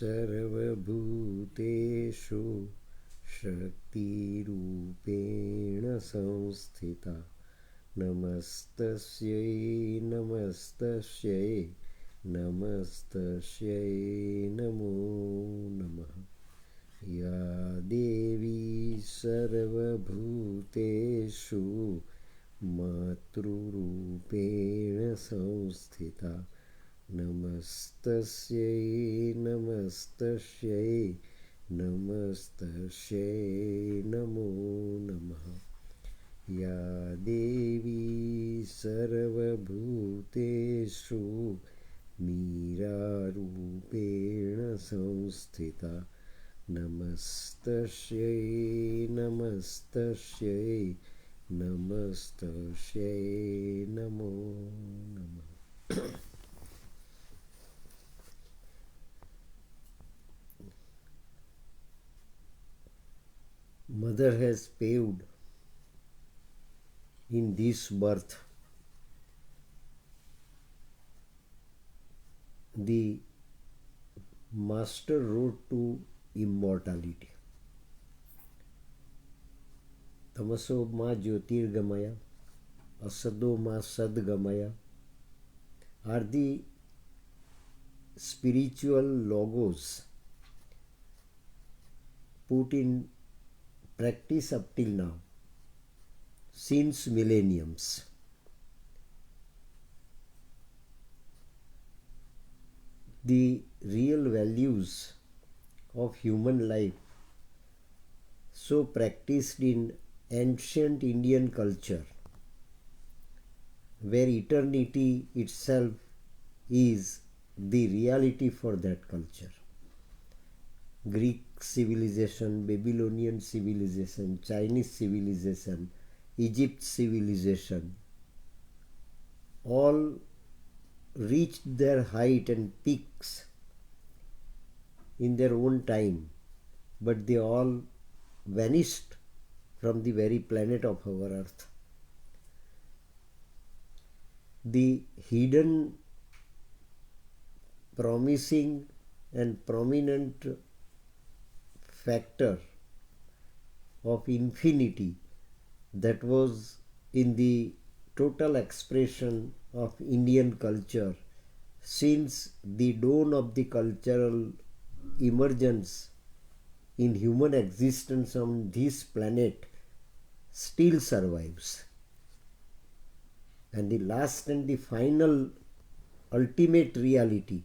सर्वभूतेषु शक्तिरूपेण संस्थिता नमस्तस्यै नमस्तस्यै नमस्तस्यै नमो नमः। या देवी सर्वभूतेषु मातृरूपेण संस्थिता नमस्तस्यै नमस्तस्यै नमस्तस्यै नमो नमः। या देवी सर्वभूतेषु मीरारूपेण संस्थिता नमस्तस्यै नमस्तस्यै नमस्तस्यै नमो नमः। Mother has paved in this birth the master road to immortality. Tamaso ma jyotirgamaya, asado ma sadgamaya are the spiritual logos put in practice up till now, since millenniums. The real values of human life, so practiced in ancient Indian culture, where eternity itself is the reality for that culture. Greek civilization, Babylonian civilization, Chinese civilization, Egypt civilization, all reached their height and peaks in their own time, but they all vanished from the very planet of our earth. The hidden, promising and prominent factor of infinity that was in the total expression of Indian culture since the dawn of the cultural emergence in human existence on this planet still survives. And the last and the final ultimate reality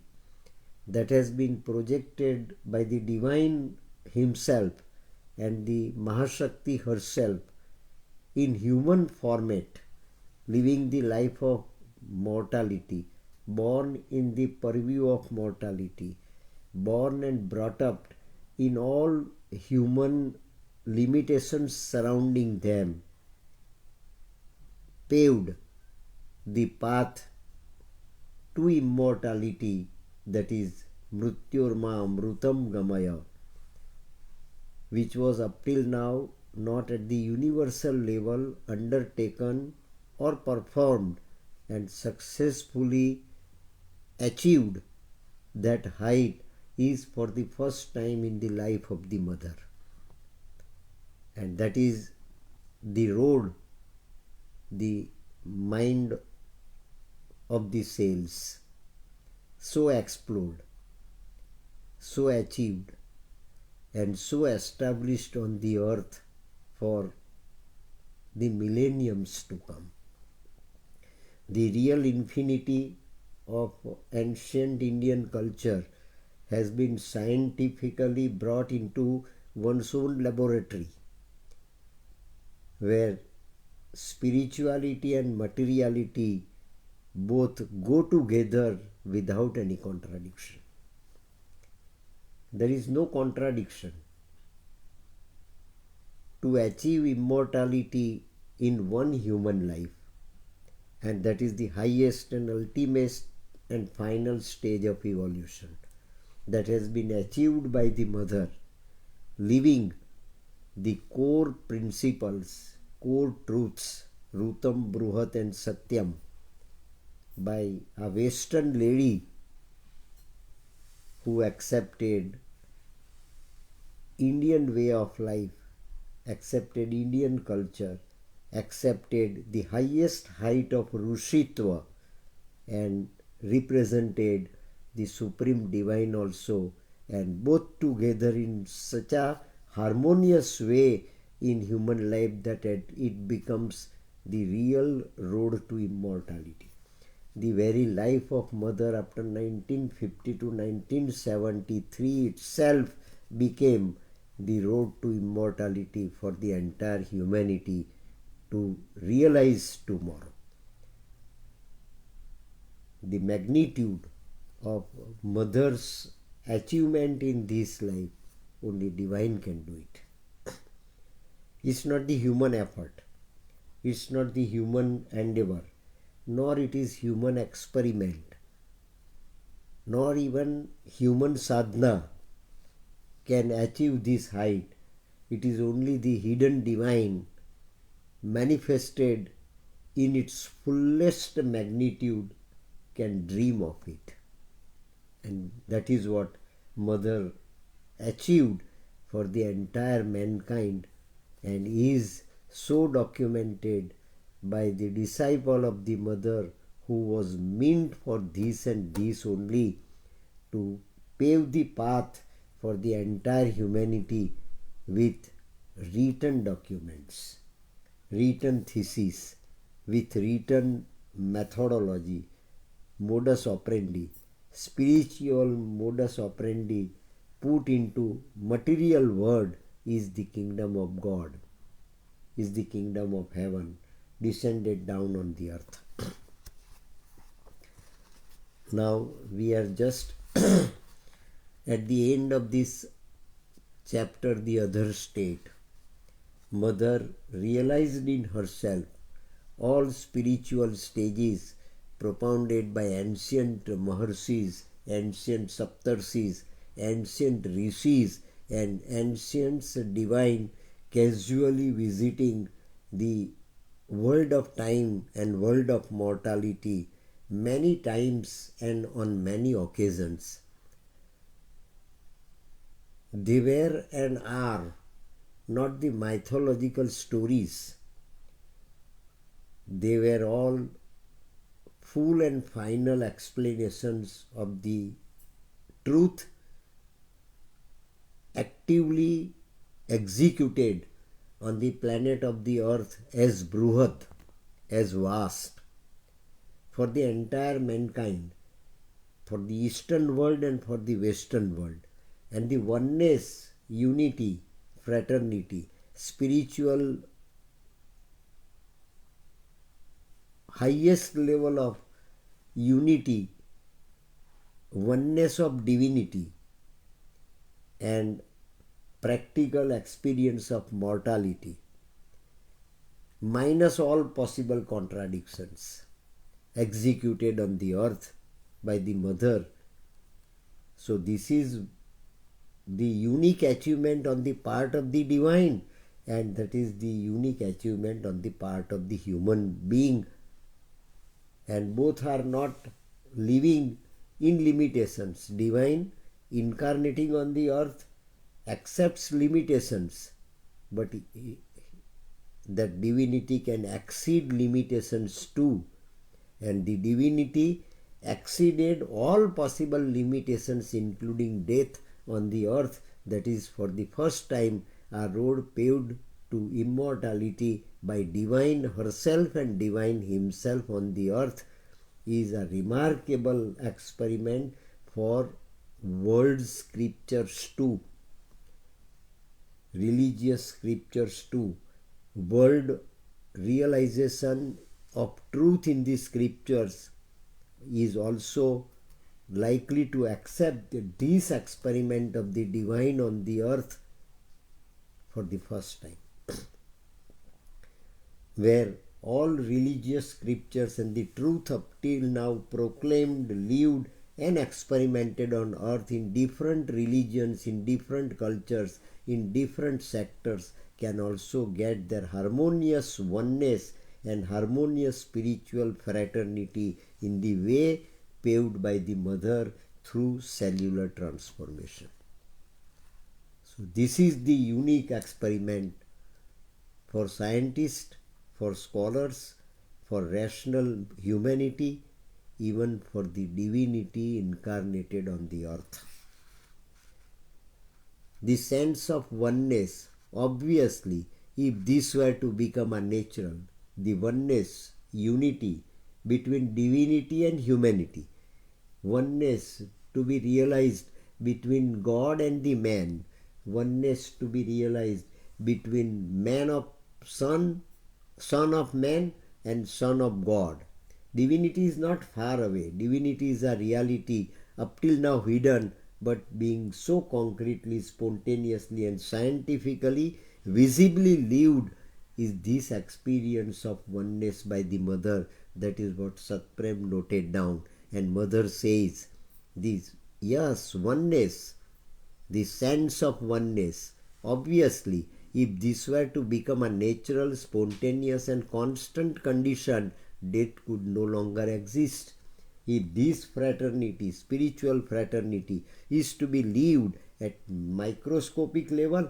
that has been projected by the divine himself and the Mahashakti herself in human format, living the life of mortality, born in the purview of mortality, born and brought up in all human limitations surrounding them, paved the path to immortality, that is mrityorma amrutam gamaya, which was up till now not at the universal level undertaken or performed and successfully achieved. That height is for the first time in the life of the mother, and that is the road the mind of the cells so explored, so achieved, and so established on the earth for the millenniums to come. The real infinity of ancient Indian culture has been scientifically brought into one's own laboratory, where spirituality and materiality both go together without any contradiction. There is no contradiction. To achieve immortality in one human life, and that is the highest and ultimate and final stage of evolution that has been achieved by the mother, living the core principles, core truths, Rutam, Bruhat and Satyam, by a Western lady who accepted Indian way of life, accepted Indian culture, accepted the highest height of Rushitva, and represented the Supreme Divine also, and both together in such a harmonious way in human life that it becomes the real road to immortality. The very life of Mother after 1950 to 1973 itself became the road to immortality for the entire humanity to realize tomorrow. The magnitude of Mother's achievement in this life, only Divine can do it. It's not the human effort, it's not the human endeavor, nor it is human experiment, nor even human sadhana can achieve this height. It is only the hidden Divine manifested in its fullest magnitude can dream of it. And that is what Mother achieved for the entire mankind, and is so documented by the disciple of the Mother who was meant for this and this only, to pave the path for the entire humanity with written documents, written thesis, with written methodology, modus operandi, spiritual modus operandi put into material word is the kingdom of God, is the kingdom of heaven descended down on the earth. Now we are just at the end of this chapter, the other state. Mother realized in herself all spiritual stages propounded by ancient Maharshis, ancient Saptarshis, ancient Rishis, and ancients divine casually visiting the world of time and world of mortality many times and on many occasions. They were and are not the mythological stories. They were all full and final explanations of the truth actively executed on the planet of the earth as Bruhat, as vast, for the entire mankind, for the Eastern world and for the Western world. And the oneness, unity, fraternity, spiritual highest level of unity, oneness of divinity, and practical experience of mortality, minus all possible contradictions, executed on the earth by the Mother. So this is the unique achievement on the part of the Divine, and that is the unique achievement on the part of the human being. And both are not living in limitations. Divine incarnating on the earth accepts limitations, but that divinity can exceed limitations too. And the divinity exceeded all possible limitations, including death on the earth. That is, for the first time, a road paved to immortality by Divine herself and Divine himself on the earth is a remarkable experiment for world scriptures too, religious scriptures too. World realization of truth in the scriptures is also likely to accept this experiment of the Divine on the earth for the first time, where all religious scriptures and the truth up till now proclaimed, lived and experimented on earth in different religions, in different cultures, in different sectors, can also get their harmonious oneness and harmonious spiritual fraternity in the way paved by the Mother through cellular transformation. So this is the unique experiment for scientists, for scholars, for rational humanity, even for the divinity incarnated on the earth. The sense of oneness, obviously, if this were to become a natural, the oneness, unity between divinity and humanity, oneness to be realized between God and the man, oneness to be realized between man of son, son of man and son of God. Divinity is not far away. Divinity is a reality up till now hidden, but being so concretely, spontaneously and scientifically, visibly lived is this experience of oneness by the mother. That is what Satprem noted down. And mother says, this, yes, oneness, the sense of oneness. Obviously, if this were to become a natural, spontaneous and constant condition, death could no longer exist. If this fraternity, spiritual fraternity, is to be lived at microscopic level,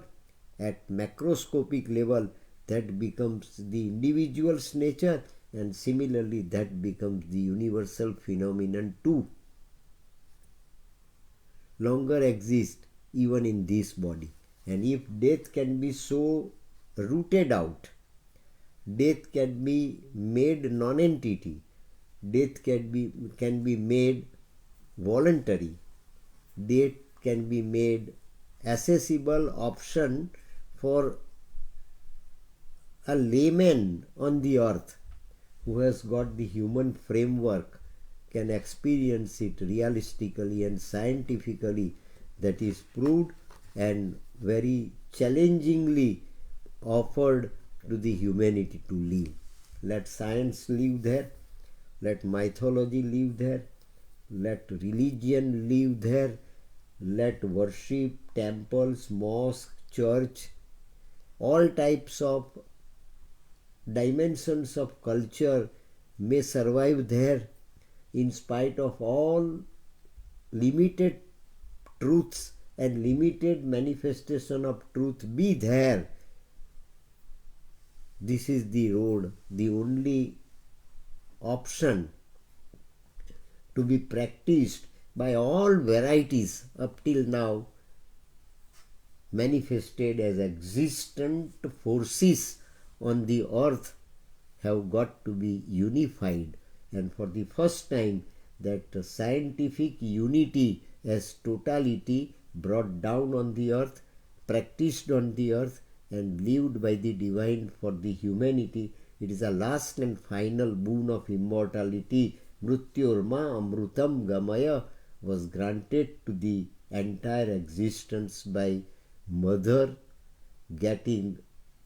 at macroscopic level, that becomes the individual's nature, and similarly that becomes the universal phenomenon too. Longer exist even in this body. And if death can be so rooted out, death can be made non-entity, death can be made voluntary, death can be made accessible option for a layman on the earth who has got the human framework, can experience it realistically and scientifically. That is proved and very challengingly offered to the humanity to live. Let science live there, let mythology live there, let religion live there, let worship, temples, mosque, church, all types of dimensions of culture may survive there in spite of all limited truths and limited manifestation of truth be there. This is the road, the only option to be practiced by all varieties up till now manifested as existent forces on the earth have got to be unified. And for the first time, that scientific unity as totality brought down on the earth, practiced on the earth and lived by the divine for the humanity, it is a last and final boon of immortality. Mrityorma amrutam gamaya was granted to the entire existence by mother, getting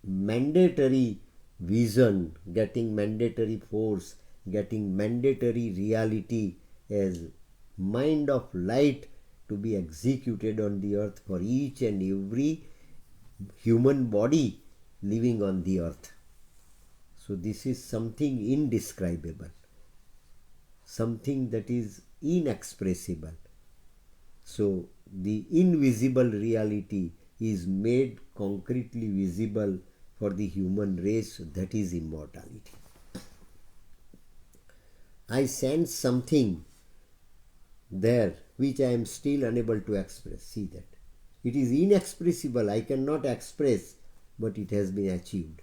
mandatory vision, getting mandatory force, getting mandatory reality as mind of light to be executed on the earth for each and every human body living on the earth. So this is something indescribable, something that is inexpressible. So the invisible reality is made concretely visible for the human race, that is immortality. I sense something there which I am still unable to express. See that. It is inexpressible. I cannot express, but it has been achieved.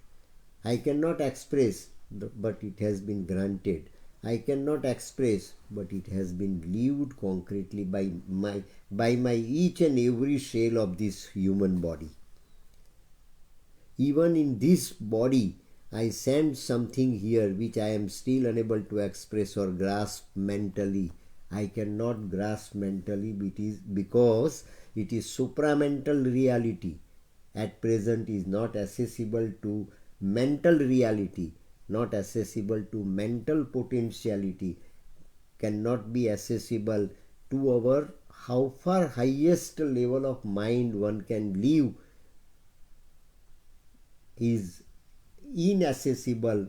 I cannot express, but it has been granted. I cannot express, but it has been lived concretely by my each and every cell of this human body. Even in this body, I sense something here which I am still unable to express or grasp mentally. I cannot grasp mentally because it is supramental reality. At present is not accessible to mental reality, not accessible to mental potentiality, cannot be accessible to our how far highest level of mind one can live is inaccessible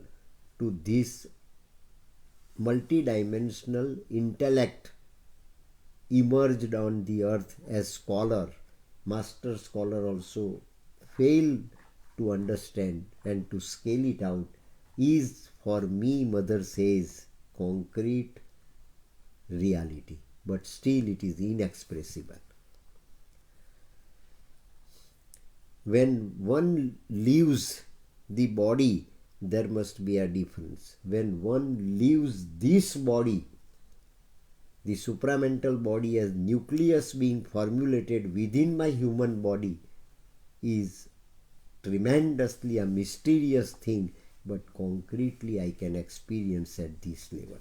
to this multidimensional intellect emerged on the earth as scholar, master scholar also fail to understand and to scale it out is for me, mother says, concrete reality, but still it is inexpressible. When one leaves the body, there must be a difference. When one leaves this body, the supramental body as nucleus being formulated within my human body is tremendously a mysterious thing, but concretely I can experience at this level.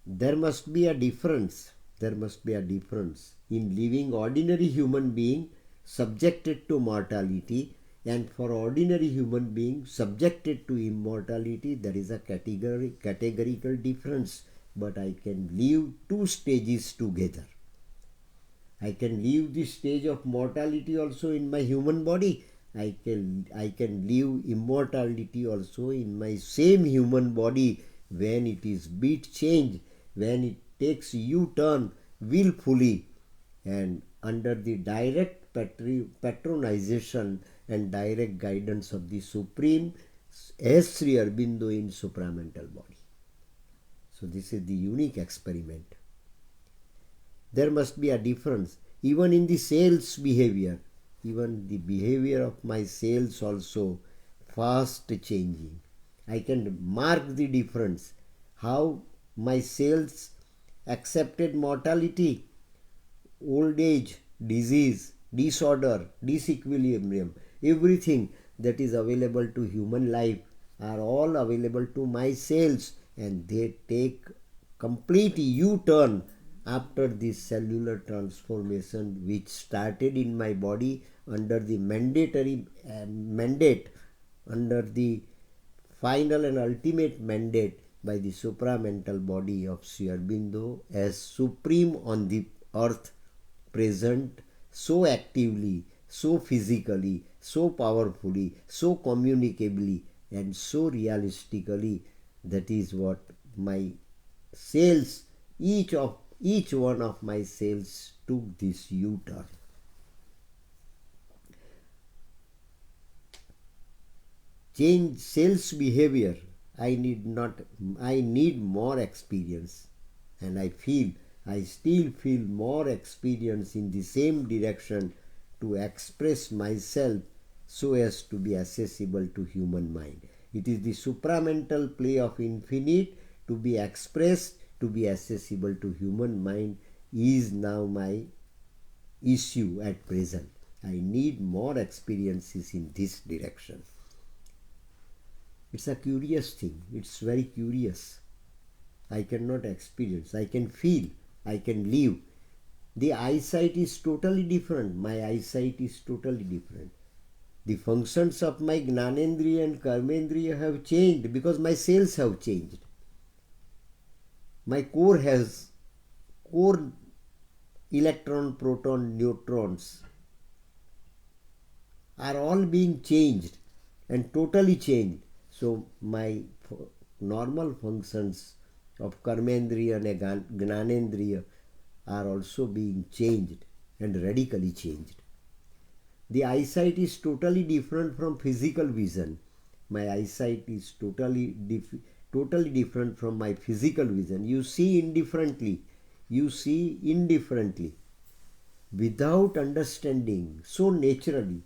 There must be a difference. There must be a difference in living ordinary human being subjected to mortality, and for ordinary human being subjected to immortality. There is a categorical difference, but I can live two stages together. I can live the stage of mortality also in my human body. I can live immortality also in my same human body when it is beat change, when it takes U-turn willfully and under the direct patronization and direct guidance of the Supreme as Sri Aurobindo in supramental body. So this is the unique experiment. There must be a difference even in the cells behavior. Even the behavior of my cells also fast changing. I can mark the difference. How my cells accepted mortality, old age, disease, disorder, disequilibrium, everything that is available to human life are all available to my cells, and they take complete U-turn after this cellular transformation which started in my body under the mandate, under the final and ultimate mandate by the supramental body of Sri Aurobindo as supreme on the earth, present so actively, so physically, so powerfully, so communicably, and so realistically. That is what my cells, each one of my cells took this U-turn. Change cells behavior. I need more experience, and I still feel more experience in the same direction to express myself so as to be accessible to human mind. It is the supramental play of infinite to be expressed, to be accessible to human mind is now my issue at present. I need more experiences in this direction. It's a curious thing. It's very curious. I cannot experience. I can feel. I can live. The eyesight is totally different. My eyesight is totally different. The functions of my Gnanendriya and Karmendriya have changed because my cells have changed. My core electron, proton, neutrons are all being changed and totally changed. So my normal functions of Karmendriya and Gnanendriya are also being changed and radically changed. The eyesight is totally different from physical vision. My eyesight is totally different from my physical vision. You see indifferently. You see indifferently. Without understanding, so naturally.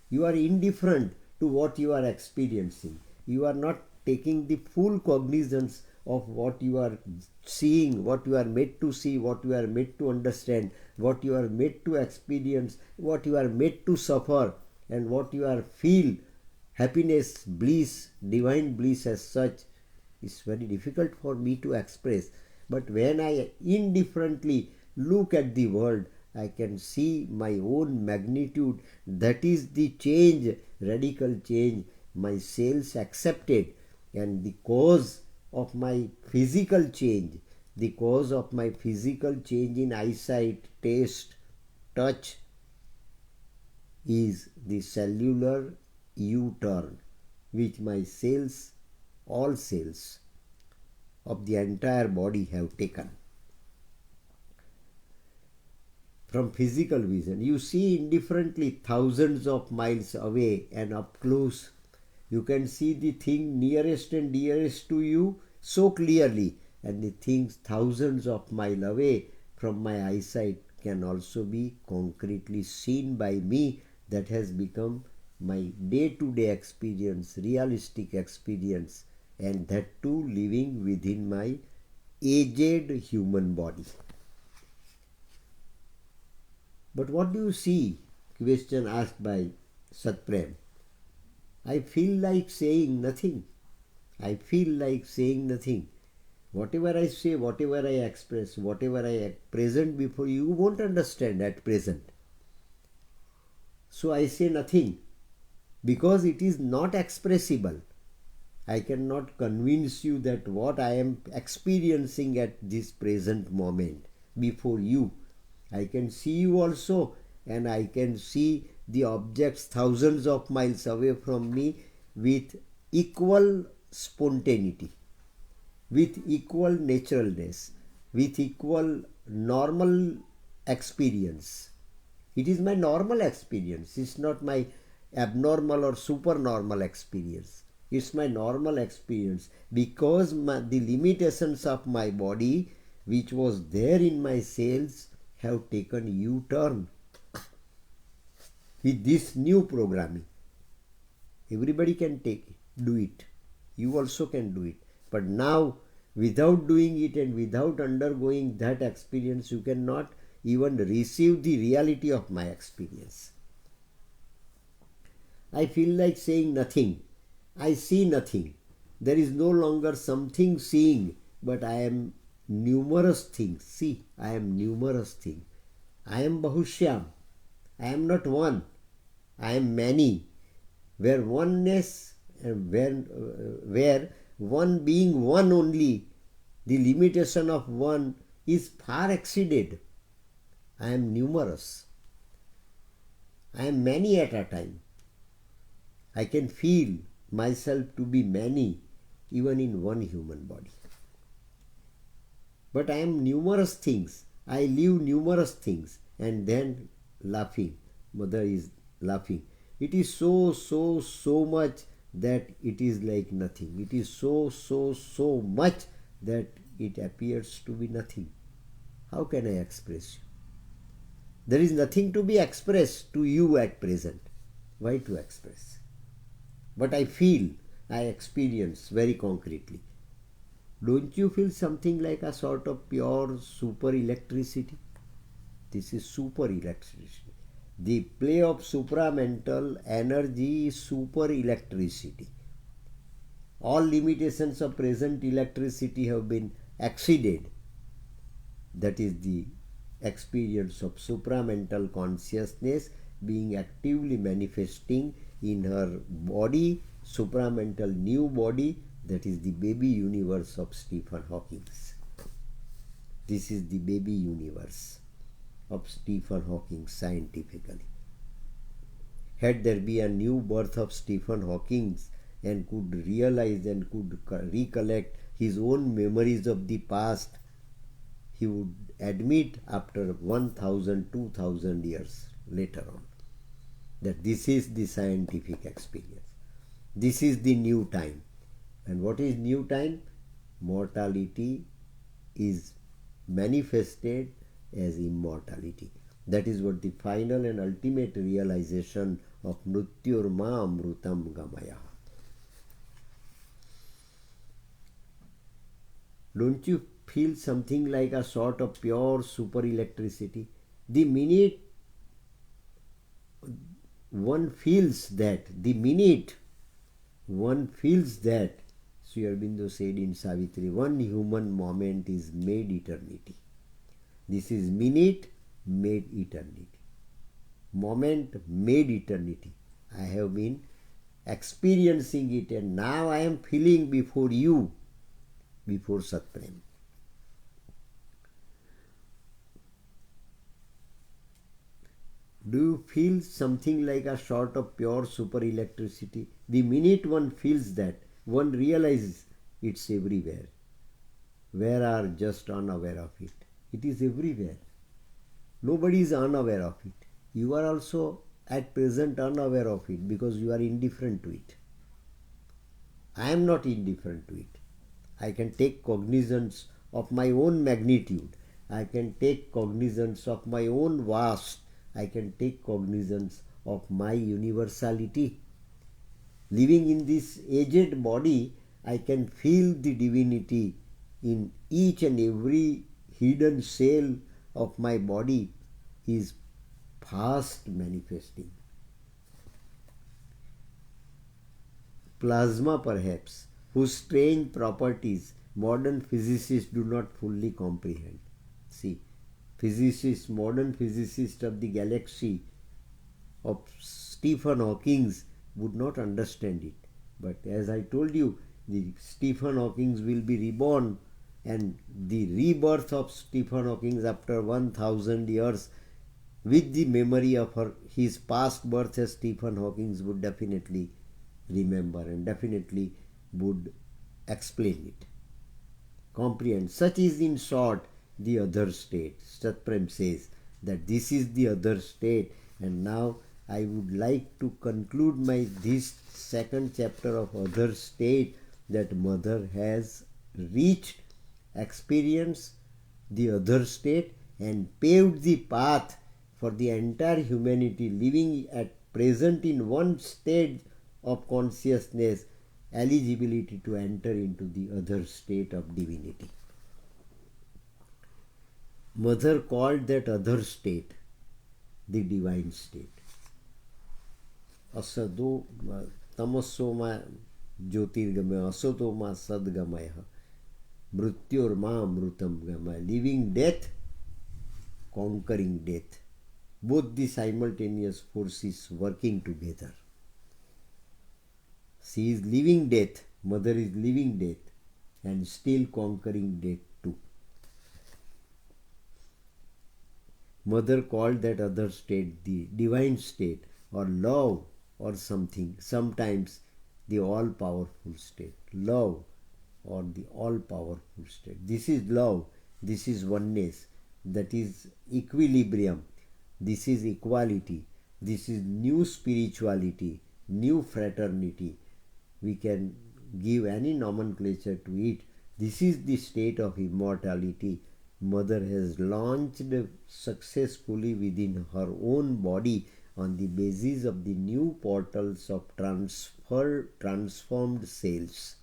You are indifferent to what you are experiencing. You are not taking the full cognizance of what you are seeing, what you are made to see, what you are made to understand, what you are made to experience, what you are made to suffer, and what you are feel. Happiness, bliss, divine bliss as such is very difficult for me to express. But when I indifferently look at the world, I can see my own magnitude. That is the change, radical change my cells accepted, and the cause of my physical change, the cause of my physical change in eyesight, taste, touch is the cellular U-turn which my cells, all cells, of the entire body have taken. From physical vision, you see indifferently thousands of miles away and up close. You can see the thing nearest and dearest to you so clearly, and the things thousands of miles away from my eyesight can also be concretely seen by me. That has become my day-to-day experience, realistic experience, and that too living within my aged human body. But what do you see? Question asked by Satprem. I feel like saying nothing. I feel like saying nothing. Whatever I say, whatever I express, whatever I present before you, you won't understand at present. So I say nothing because it is not expressible. I cannot convince you that what I am experiencing at this present moment before you. I can see you also, and I can see the objects thousands of miles away from me with equal spontaneity, with equal naturalness, with equal normal experience. It is my normal experience. It's not my abnormal or supernormal experience. It's my normal experience because the limitations of my body, which was there in my cells, have taken U-turn with this new programming. Everybody can do it. You also can do it. But now, without doing it and without undergoing that experience, you cannot even receive the reality of my experience. I feel like saying nothing. I see nothing. There is no longer something seeing, but I am numerous things. See, I am numerous things. I am Bahushyam. I am not one. I am many. Where oneness, where one being one only, the limitation of one is far exceeded. I am numerous. I am many at a time. I can feel myself to be many even in one human body. But I am numerous things. I live numerous things. And then laughing. Mother is laughing. It is so much that it is like nothing. It is so much that it appears to be nothing. How can I express you? There is nothing to be expressed to you at present. Why to express? But I feel, I experience very concretely. Don't you feel something like a sort of pure super electricity? This is super electricity. The play of supramental energy is super electricity. All limitations of present electricity have been exceeded. That is the experience of supramental consciousness being actively manifesting in her body, supramental new body, that is the baby universe of Stephen Hawking. This is the baby universe of Stephen Hawking scientifically. Had there been a new birth of Stephen Hawking and could realize and could recollect his own memories of the past, he would admit after 1000, 2000 years later on that this is the scientific experience. This is the new time. And what is new time? Mortality is manifested as immortality. That is what the final and ultimate realization of Mrityurma Amrutam Gamaya. Don't you feel something like a sort of pure super electricity? The minute one feels that, Sri Aurobindo said in Savitri, one human moment is made eternity. This is minute made eternity. Moment made eternity. I have been experiencing it, and now I am feeling before you, before Satprem. Do you feel something like a sort of pure super electricity? The minute one feels that, one realizes it's everywhere. where are just unaware of it. It is everywhere. Nobody is unaware of it. You are also at present unaware of it because you are indifferent to it. I am not indifferent to it. I can take cognizance of my own magnitude. I can take cognizance of my own vast. I can take cognizance of my universality. Living in this aged body, I can feel the divinity in each and every hidden cell of my body is fast manifesting. Plasma, perhaps, whose strange properties modern physicists do not fully comprehend. See, physicists, modern physicists of the galaxy of Stephen Hawking would not understand it. But as I told you, the Stephen Hawking will be reborn, and the rebirth of Stephen Hawking after 1000 years with the memory of his past birth as Stephen Hawking would definitely remember and definitely would explain it. Comprehend. Such is in short the other state. Satprem says that this is the other state, and now I would like to conclude this second chapter of other state, that mother has reached, experienced the other state and paved the path for the entire humanity living at present in one state of consciousness, eligibility to enter into the other state of divinity. Mother called that other state the divine state. Asado tamasoma jyotirgamaya asatoma sadgamaya mrityorma amrutam gamaya. Living death, conquering death. Both the simultaneous forces working together. She is living death, mother is living death, and still conquering death too. Mother called that other state the divine state, or love, or something, sometimes the all-powerful state. Love, or the all-powerful state. This is love, this is oneness, that is equilibrium, this is equality, this is new spirituality, new fraternity. We can give any nomenclature to it. This is the state of immortality. Mother has launched successfully within her own body on the basis of the new portals of transformed cells.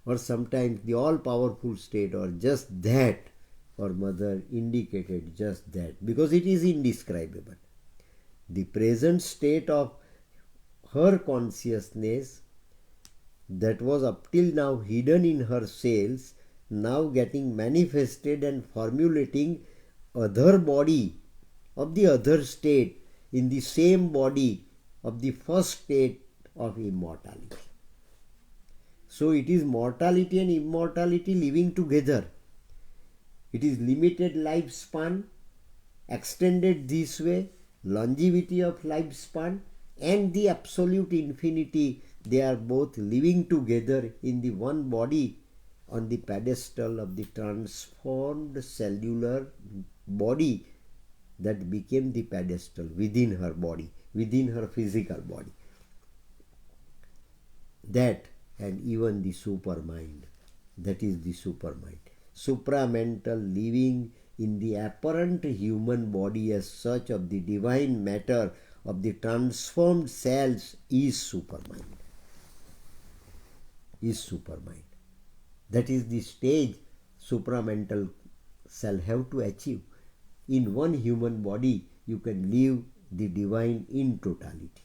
Or sometimes the all-powerful state, or just that, or mother indicated just that, because it is indescribable. The present state of her consciousness that was up till now hidden in her cells, now getting manifested and formulating other body of the other state in the same body of the first state of immortality. So it is mortality and immortality living together. It is limited lifespan, extended this way, longevity of lifespan, and the absolute infinity. They are both living together in the one body on the pedestal of the transformed cellular body that became the pedestal within her body, within her physical body. That, and even the supermind, that is the supermind. Supramental living in the apparent human body as such of the divine matter of the transformed cells is supermind. Is supermind. That is the stage supramental shall have to achieve. In one human body, you can live the divine in totality.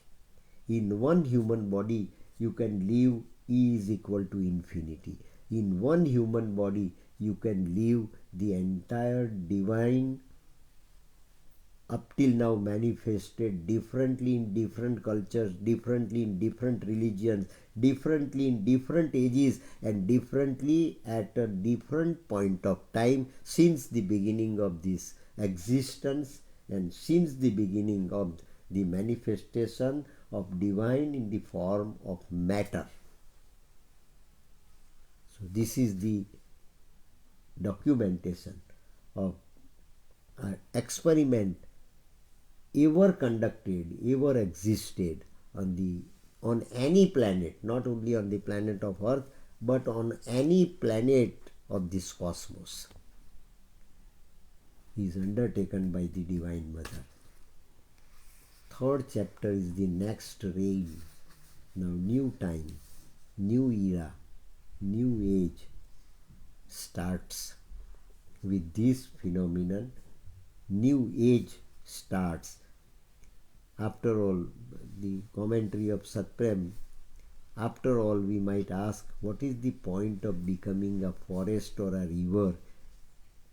In one human body, you can live E is equal to infinity. In one human body, you can live the entire divine up till now manifested differently in different cultures, differently in different religions, differently in different ages, and differently at a different point of time since the beginning of this existence and since the beginning of the manifestation of divine in the form of matter. So this is the documentation of an experiment ever conducted, ever existed on any planet, not only on the planet of Earth, but on any planet of this cosmos, is undertaken by the Divine Mother. Third chapter is the next reign. Now new time, new era, new age starts with this phenomenon. New age starts. After all, the commentary of Satprem, after all, we might ask, what is the point of becoming a forest or a river?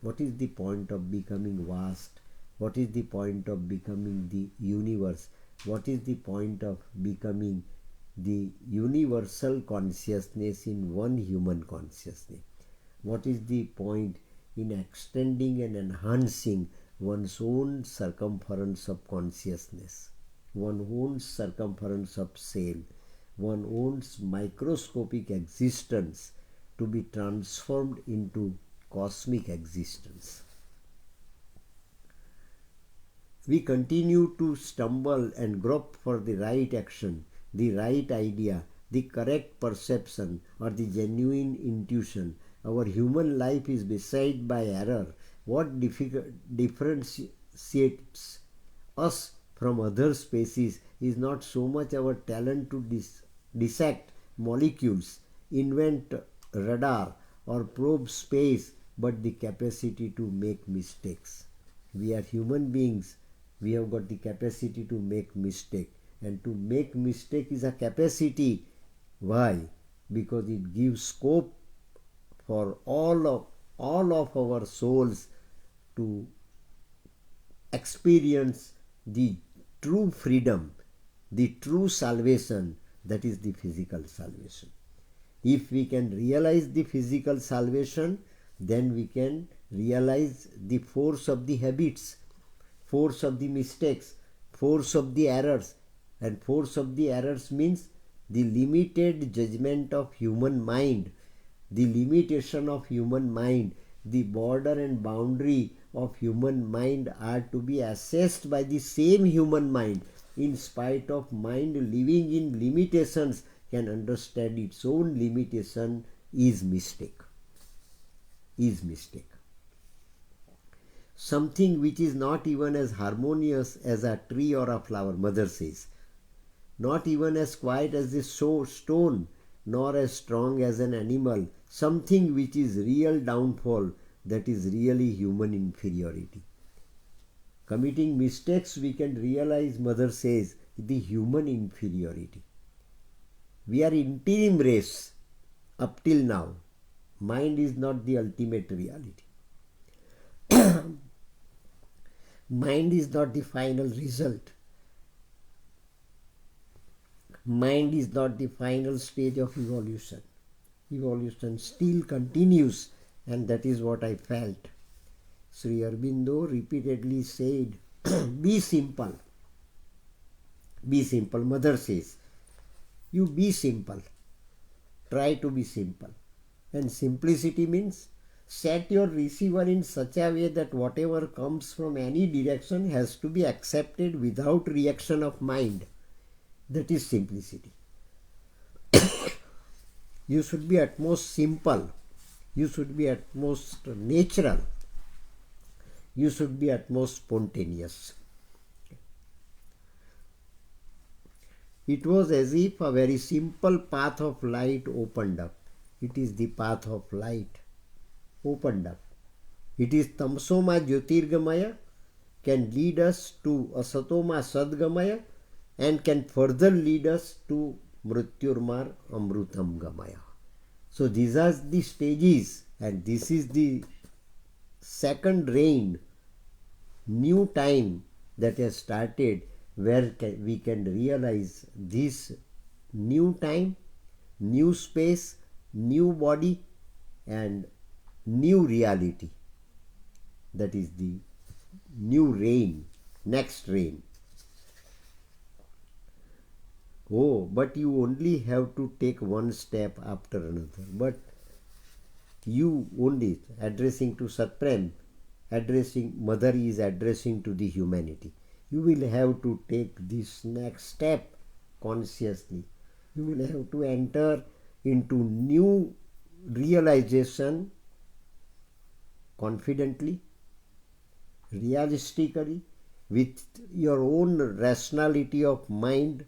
What is the point of becoming vast? What is the point of becoming the universe? What is the point of becoming the universal consciousness in one human consciousness? What is the point in extending and enhancing one's own circumference of consciousness, one's own circumference of self, one's own microscopic existence to be transformed into cosmic existence? We continue to stumble and grope for the right action, the right idea, the correct perception, or the genuine intuition. Our human life is beset by error. What differentiates us from other species is not so much our talent to dissect molecules, invent radar, or probe space, but the capacity to make mistakes. We are human beings. We have got the capacity to make mistake, and to make mistake is a capacity. Why? Because it gives scope for all of our souls to experience the true freedom, the true salvation, that is the physical salvation. If we can realize the physical salvation, then we can realize the force of the habits, force of the mistakes, force of the errors. And force of the errors means the limited judgment of human mind, the limitation of human mind, the border and boundary of human mind are to be assessed by the same human mind. In spite of mind living in limitations, can understand its own limitation is mistake. Is mistake. Something which is not even as harmonious as a tree or a flower, Mother says, not even as quiet as the stone, nor as strong as an animal, something which is real downfall, that is really human inferiority. Committing mistakes, we can realize, Mother says, the human inferiority. We are interim race up till now. Mind is not the ultimate reality. Mind is not the final result. Mind is not the final stage of evolution. Evolution still continues, and that is what I felt. Sri Aurobindo repeatedly said, be simple. Be simple. Mother says, you be simple. Try to be simple. And simplicity means set your receiver in such a way that whatever comes from any direction has to be accepted without reaction of mind. That is simplicity. You should be at most simple. You should be at most natural. You should be at most spontaneous. It was as if a very simple path of light opened up. It is the path of light opened up. It is Tamsoma Jyotirgamaya, can lead us to Asatoma Sadgamaya, and can further lead us to Mrityurmar Amrutam Gamaya. So these are the stages, and this is the second reign, new time that has started, where we can realize this new time, new space, new body, and new reality. That is the new reign, next reign. Oh, but you only have to take one step after another. But You only addressing to Satprem, addressing Mother is addressing to the humanity. You will have to take this next step consciously. You will have to enter into new realization confidently, realistically, with your own rationality of mind.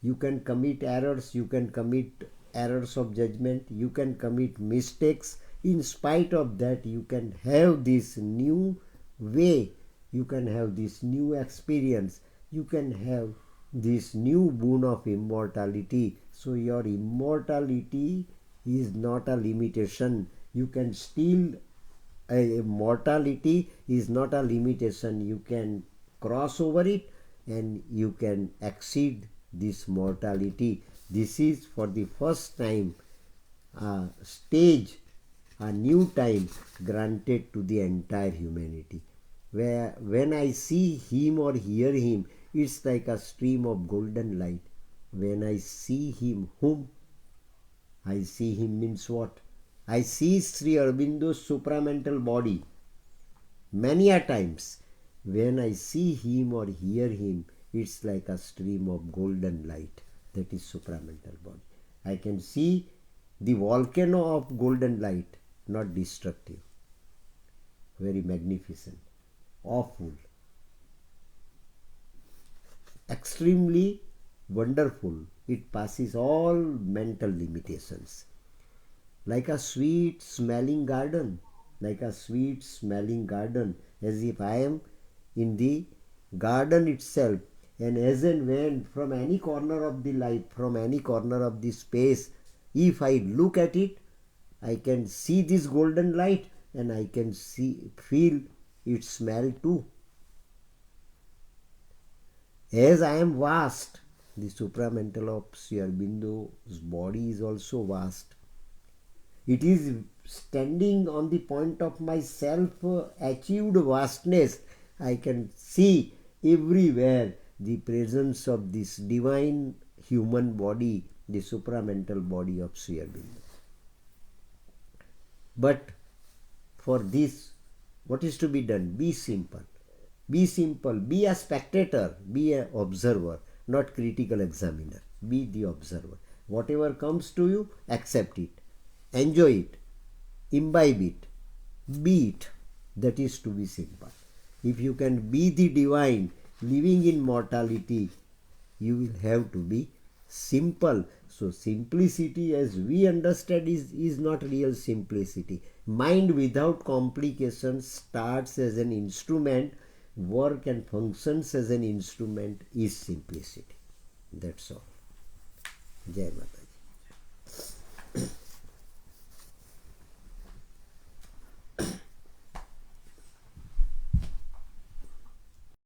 You can commit errors, you can commit errors of judgment, you can commit mistakes. In spite of that, you can have this new way, you can have this new experience, you can have this new boon of immortality. So your immortality is not a limitation. You can still, mortality is not a limitation. You can cross over it and you can exceed this mortality. This is for the first time a stage, a new time granted to the entire humanity. Where when I see him or hear him, it's like a stream of golden light. When I see him, whom I see him means what? I see Sri Aurobindo's supramental body many a times. When I see him or hear him, it's like a stream of golden light. That is supramental body. I can see the volcano of golden light, not destructive. Very magnificent, awful, extremely wonderful. It passes all mental limitations. Like a sweet smelling garden, like a sweet smelling garden, as if I am in the garden itself, and as and when from any corner of the life, from any corner of the space, if I look at it, I can see this golden light and I can feel its smell too. As I am vast, the supramental of Sri Aurobindo's body is also vast. It is standing on the point of my self-achieved vastness. I can see everywhere the presence of this divine human body, the supramental body of Sri Aurobindo. But for this, what is to be done? Be simple. Be simple. Be a spectator. Be an observer, not critical examiner. Be the observer. Whatever comes to you, accept it. Enjoy it. Imbibe it. Be it. That is to be simple. If you can be the divine living in mortality, you will have to be simple. So simplicity as we understand is not real simplicity. Mind without complications starts as an instrument, work and functions as an instrument is simplicity. That's all. Jai Mata.